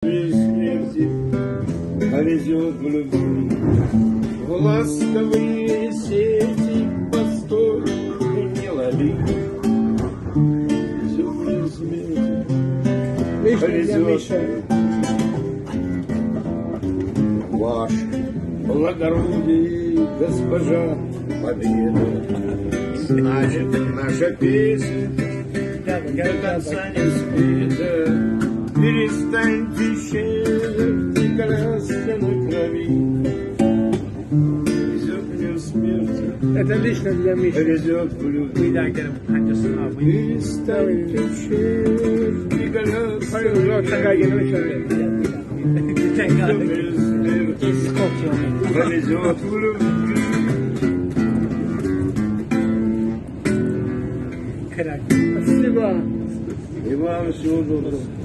смерти повезет в любви. В ласковые сети постой и не лови. Зубы смерти повезет. Ваш благородие, госпожа Победа, значит, наша песня до конца не спета. Перестаньте щезать и красться на крови. Везет мне в смерти, Это лично для Миши. повезет в любви. Перестаньте щезать и красться на крови. Повезет в любви. Спасибо. И вам всего доброго.